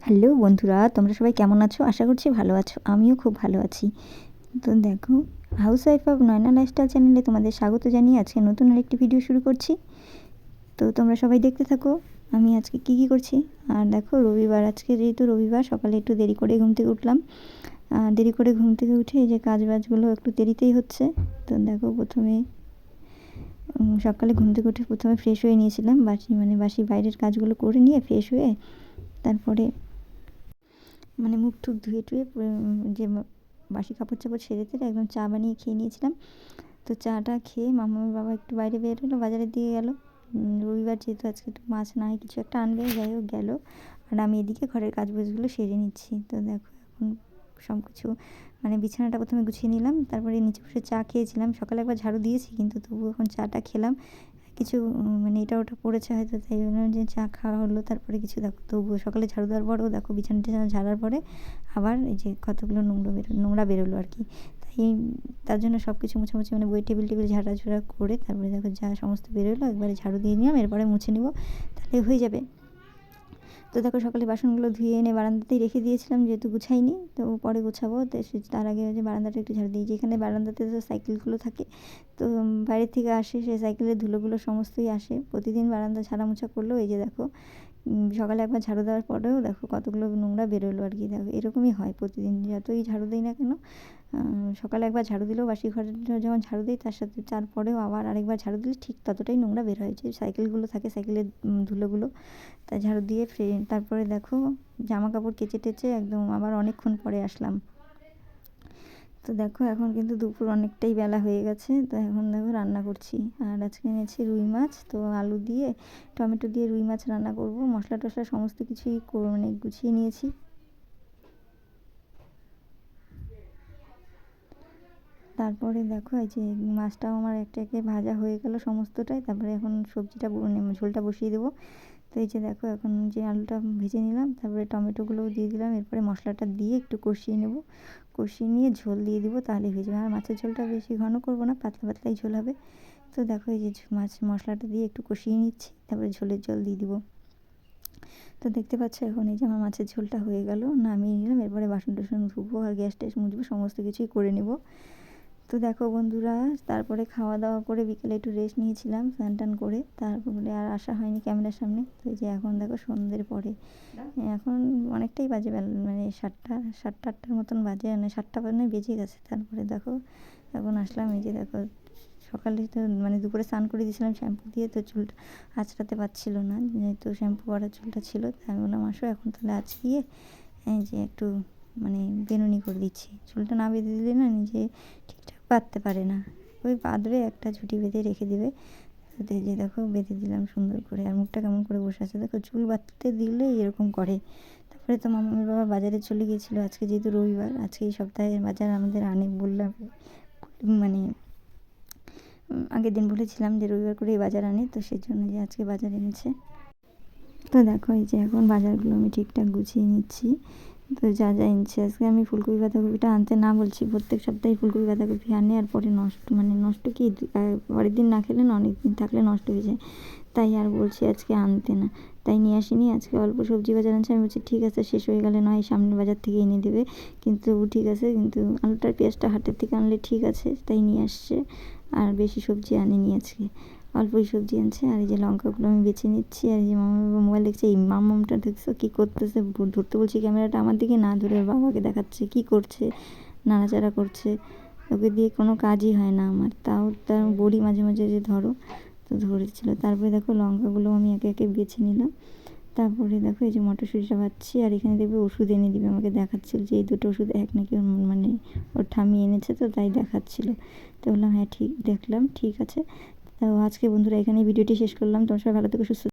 Hello বন্ধুরা, তোমরা সবাই কেমন আছো? আশা করছি ভালো আছো। আমিও খুব ভালো আছি। তো দেখো, housewife of Naina lifestyle চ্যানেলে তোমাদের স্বাগত জানিয়ে আজকে নতুন আরেকটি ভিডিও শুরু করছি। তো তোমরা সবাই দেখতে থাকো আমি আজকে কী করছি। আর দেখো, রবিবার, আজকে যেহেতু রবিবার, সকালে একটু দেরি করে ঘুম থেকে উঠলাম। দেরি করে ঘুম থেকে উঠে এই যে কাজ বাজগুলো একটু দেরিতেই হচ্ছে। তো দেখো, প্রথমে সকালে ঘুম থেকে উঠে প্রথমে ফ্রেশ হয়ে নিয়েছিলাম। বাসি বাইরের কাজগুলো করে নিয়ে ফ্রেশ হয়ে তারপরে মুখ টুক ধুয়ে টুয়ে যে বাসি কাপড় চাপড় সেরে তেরে একদম চা বানিয়ে খেয়ে নিয়েছিলাম। তো চাটা খেয়ে মামার বাবা একটু বাইরে বের হলো, বাজারের দিকে গেল। রবিবার যেহেতু আজকে একটু মাছ না হয় কিছু একটা আনবে, যাই হোক গেল। আর আমি এদিকে ঘরের কাজ বাজগুলো সেরে নিচ্ছি। তো দেখো, এখন সব কিছু বিছানাটা প্রথমে গুছিয়ে নিলাম, তারপরে নিচে বসে চা খেয়েছিলাম। সকালে একবার ঝাড়ু দিয়েছি, কিন্তু তবুও এখন চাটা খেলাম। কিছু এটা ওটা পড়েছে হয়তো, তাই জন্য যে চা খাওয়া হলো। তারপরে কিছু দেখো, তবুও সকালে ঝাড়ু দেওয়ার পরেও দেখো বিছানা টিছানা ঝাড়ার পরে আবার এই যে কতগুলো নোংরা বেরোলো আর কি। তাই তার জন্য সব কিছু মোছামুছি বই টেবিল ঝাড়াঝুড়া করে তারপরে দেখো যা সমস্ত বেরোলো একবারে ঝাড়ু দিয়ে নিলাম, এরপরে মুছে নেবো, তাহলে হয়ে যাবে। তো দেখো, সকালে বাসনগুলো ধুয়ে এনে বারান্দাতেই রেখে দিয়েছিলাম, যেহেতু গুছাইনি, তো পরে গোছাবো। তো তার আগে যে বারান্দাটা একটু ঝাড়ু দিই, যেখানে বারান্দাতে তো সাইকেলগুলো থাকে, তো বাইরে থেকে আসে সেই সাইকেলের ধুলোগুলো সমস্তই আসে। প্রতিদিন বারান্দা ঝাড়া মোছা করলেও এই যে দেখো, সকালে একবার ঝাড়ু দেওয়ার পরেও দেখো কতগুলো নোংরা বেরোলো আর কি। দেখো, এরকমই হয় প্রতিদিন, যতই ঝাড়ু দিই না কেন। সকালে একবার ঝাড়ু দিলেও, বাসি ঘরটা যখন ঝাড়ু দিই তার সাথে তারপরেও আবার আরেকবার ঝাড়ু দিলে ঠিক ততটাই নোংরা বের হয়, যে সাইকেলগুলো থাকে, সাইকেলের ধুলোগুলো। তাই ঝাড়ু দিয়ে তারপরে দেখো জামা কাপড় কেচে টেচে একদম আবার অনেকক্ষণ পরে আসলাম। তো দেখো, এখন কিন্তু দুপুর অনেকটাই বেলা হয়ে গেছে। তো এখন দেখো রান্না করছি। আর আজকে এনেছি রুই মাছ, তো আলু দিয়ে টমেটো দিয়ে রুই মাছ রান্না করব। মশলা টশলা সমস্ত কিছুই গুছিয়ে নিয়েছি। তারপরে দেখো, এই যে মাছটাও আমার একটা একে ভাজা হয়ে গেল সমস্তটাই। তারপরে এখন সবজিটা ঝোলটা বসিয়ে দেবো। তো এই যে দেখো, এখন যে আলুটা ভেজে নিলাম, তারপরে টমেটোগুলোও দিয়ে দিলাম, এরপরে মশলাটা দিয়ে একটু কষিয়ে নেব। কষিয়ে নিয়ে ঝোল দিয়ে দিব, তাহলে হয়ে যাবে। আর মাছের ঝোলটা বেশি ঘন করব না, পাতলা পাতলাই ঝোল হবে। তো দেখো, এই যে মশলাটা দিয়ে একটু কষিয়ে নিচ্ছি, তারপরে ঝোলের জল দিয়ে দিব। তো দেখতে পাচ্ছ, এখন এই যে আমার মাছের ঝোলটা হয়ে গেল, নামিয়ে নিলাম। এরপরে বাসন টাসন ধুবো আর গ্যাস ট্যাস মুছবো, সমস্ত কিছুই করে নেব। তো দেখো বন্ধুরা, তারপরে খাওয়া দাওয়া করে বিকেলে একটু রেস্ট নিয়েছিলাম স্নান টান করে, তারপরে আর আসা হয়নি ক্যামেরার সামনে। তো এই যে এখন দেখো সন্ধ্যের পরে, এখন অনেকটাই বাজে, সাতটা আটটার মতন বাজে, 7টা বেজে গেছে। তারপরে দেখো এখন আসলাম। এই যে দেখো, সকালে তো দুপুরে স্নান করে দিয়েছিলাম শ্যাম্পু দিয়ে, তো চুলটা আঁচড়াতে পারছিল না, যেহেতু শ্যাম্পু করা চুলটা ছিল। তাই আমি বললাম আসো এখন তাহলে আঁচড়িয়ে এই যে একটু বেনুনি করে দিচ্ছি। চুলটা না বেঁধে দিলে না নিজে ঠিকঠাক বাঁধতে পারে না, ওই বাঁধবে একটা ঝুঁটি বেঁধে রেখে দেবে। তো এই যে দেখো বেঁধে দিলাম সুন্দর করে। আর মুখটা কেমন করে বসে আছে দেখো, চুল বাঁধতে দিলে এরকম করে। তারপরে তো মামার বাবা বাজারে চলে গিয়েছিলো, আজকে যেহেতু রবিবার, আজকে এই সপ্তাহের বাজার আমাদের আনে বললাম। আগের দিন বলেছিলাম যে রবিবার করে এই বাজার আনে, তো সেই জন্য যে আজকে বাজার এনেছে। তো দেখো, এই যে এখন বাজারগুলো আমি ঠিকঠাক গুছিয়ে নিচ্ছি। তো যা এনেছে, আজকে আমি ফুলকপি বাঁধাকপিটা আনতে না বলছি, প্রত্যেক সপ্তাহে ফুলকপি বাঁধাকপি আনে, আর পরে নষ্ট কি, পরের দিন না খেলে না, অনেক দিন থাকলে নষ্ট হয়ে যায়। তাই আর বলছি আজকে আনতে না, তাই নিয়ে আসিনি। আজকে অল্প সবজি বাজার আনছে, আমি বলছি ঠিক আছে, শেষ হয়ে গেলে নয় সামনের বাজার থেকে এনে দেবে, কিন্তু ঠিক আছে, কিন্তু আলুটার পেঁয়াজটা হাটের থেকে আনলে ঠিক আছে, তাই নিয়ে আসছে। আর বেশি সবজি আনেনি আজকে, অল্পই সবজি আনছে। আর এই যে লঙ্কাগুলো আমি বেছে নিচ্ছি। আর এই যে মামা মোবাইল দেখছে, এই মামটা দেখছো কী করতেছে, ধরতে বলছি ক্যামেরাটা আমার দিকে, না ধরে বাবাকে দেখাচ্ছে কী করছে, নাড়াচাড়া করছে। ওকে দিয়ে কোনো কাজই হয় না আমার, তাও তার বড়ি মাঝে মাঝে যে ধরো, তো ধরেছিল। তারপরে দেখো লঙ্কাগুলো আমি একে একে বেছে নিলাম। তারপরে দেখো, এই যে মটরশুঁটিটা ভাজছি। আর এখানে দেখবে ওষুধ এনে দিবে, আমাকে দেখাচ্ছিল যে এই দুটো ওষুধ এক নাকি ওর ঠাম্মি এনেছে, তো তাই দেখাচ্ছিল। তো বললাম হ্যাঁ ঠিক, দেখলাম ঠিক আছে। তো আজকে বন্ধুরা এখানে ভিডিওটি শেষ করলাম। তোমার সবাই ভালো থেকো, সুস্থ